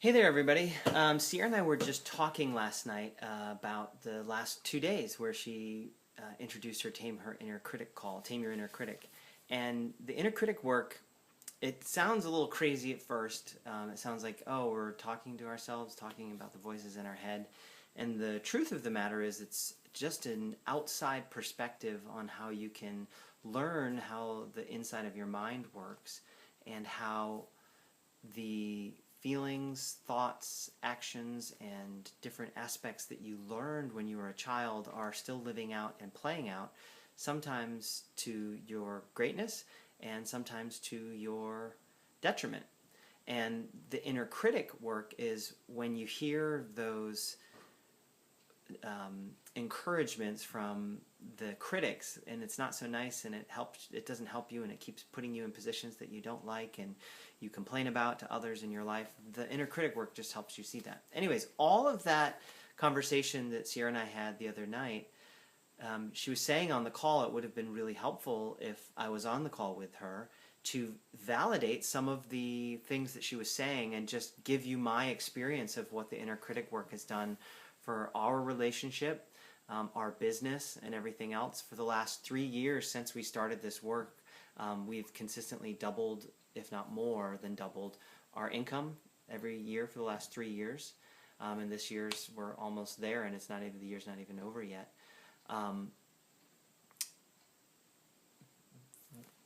Hey there, everybody. Sierra and I were just talking last night about the last 2 days where she introduced her inner critic call, Tame Your Inner Critic. And the inner critic work, it sounds a little crazy at first. It sounds like, oh, we're talking to ourselves, talking about the voices in our head. And the truth of the matter is it's just an outside perspective on how you can learn how the inside of your mind works and how the feelings, thoughts, actions, and different aspects that you learned when you were a child are still living out and playing out, sometimes to your greatness and sometimes to your detriment. And the inner critic work is when you hear those encouragements from the critics and it's not so nice and it doesn't help you and it keeps putting you in positions that you don't like and you complain about to others in your life. The inner critic work just helps you see that. Anyways, all of that conversation that Sierra and I had the other night, she was saying on the call it would have been really helpful if I was on the call with her to validate some of the things that she was saying and just give you my experience of what the inner critic work has done for our relationship, our business, and everything else. For the last 3 years since we started this work, we've consistently doubled, if not more than doubled, our income every year for the last 3 years. And this year's we're almost there, and the year's not even over yet.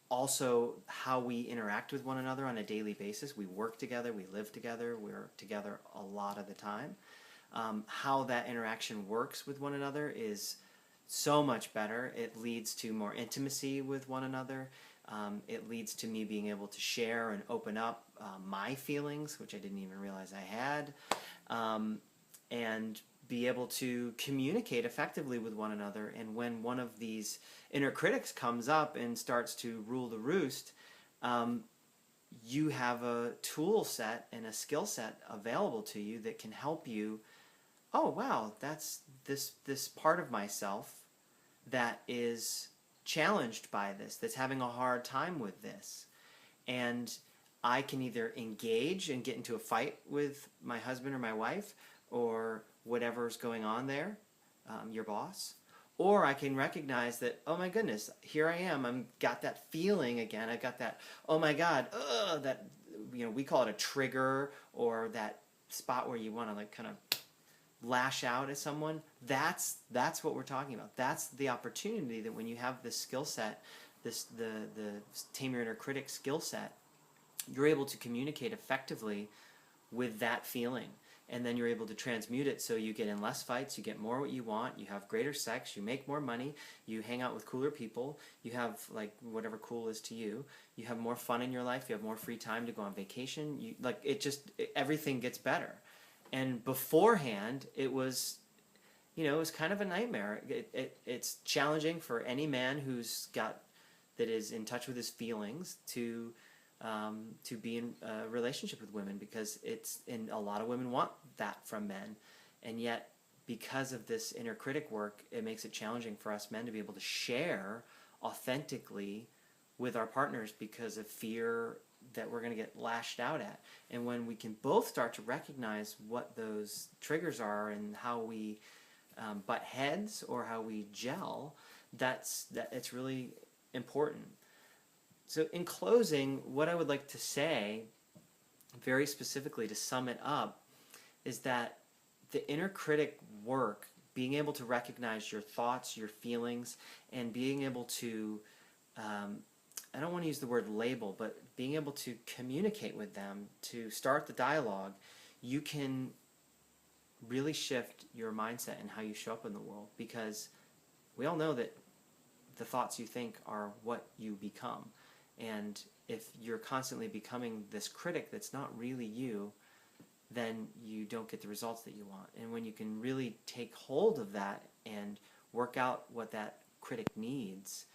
Also, how we interact with one another on a daily basis. We work together, we live together, we're together a lot of the time. How that interaction works with one another is so much better. It leads to more intimacy with one another. It leads to me being able to share and open up my feelings, which I didn't even realize I had, and be able to communicate effectively with one another. And when one of these inner critics comes up and starts to rule the roost, you have a tool set and a skill set available to you that can help you. Oh wow, that's this part of myself that is challenged by this, that's having a hard time with this. And I can either engage and get into a fight with my husband or my wife or whatever's going on there, your boss, or I can recognize that, oh my goodness, here I am, I've got that feeling again, I've got that, oh my God, that, we call it a trigger, or that spot where you want to like kind of lash out at someone. That's what we're talking about. That's the opportunity that when you have this skill set, the Tame Your Inner Critic skill set, you're able to communicate effectively with that feeling. And then you're able to transmute it so you get in less fights, you get more what you want, you have greater sex, you make more money, you hang out with cooler people, you have like whatever cool is to you, you have more fun in your life, you have more free time to go on vacation, everything gets better. And beforehand, it was kind of a nightmare. It's challenging for any man that is in touch with his feelings to be in a relationship with women, because and a lot of women want that from men. And yet, because of this inner critic work, it makes it challenging for us men to be able to share authentically with our partners because of fear that we're going to get lashed out at. And when we can both start to recognize what those triggers are and how we butt heads or how we gel, it's really important. So in closing, what I would like to say, very specifically to sum it up, is that the inner critic work, being able to recognize your thoughts, your feelings, and being able to I don't want to use the word label, but being able to communicate with them, to start the dialogue, you can really shift your mindset and how you show up in the world, because we all know that the thoughts you think are what you become. And if you're constantly becoming this critic that's not really you, then you don't get the results that you want. And when you can really take hold of that and work out what that critic needs,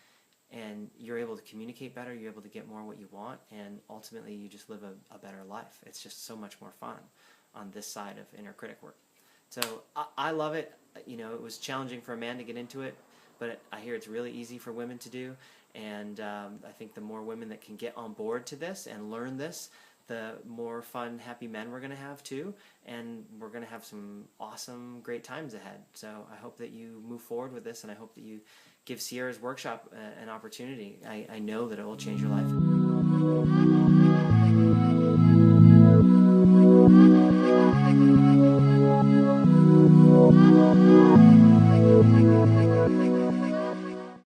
and you're able to communicate better, you're able to get more what you want, and ultimately you just live a better life. It's just so much more fun on this side of inner critic work. So I love it. It was challenging for a man to get into it, but I hear it's really easy for women to do. And I think the more women that can get on board to this and learn this, the more fun, happy men we're going to have too, and we're going to have some awesome, great times ahead. So I hope that you move forward with this, and I hope that you give Sierra's workshop an opportunity. I know that it will change your life.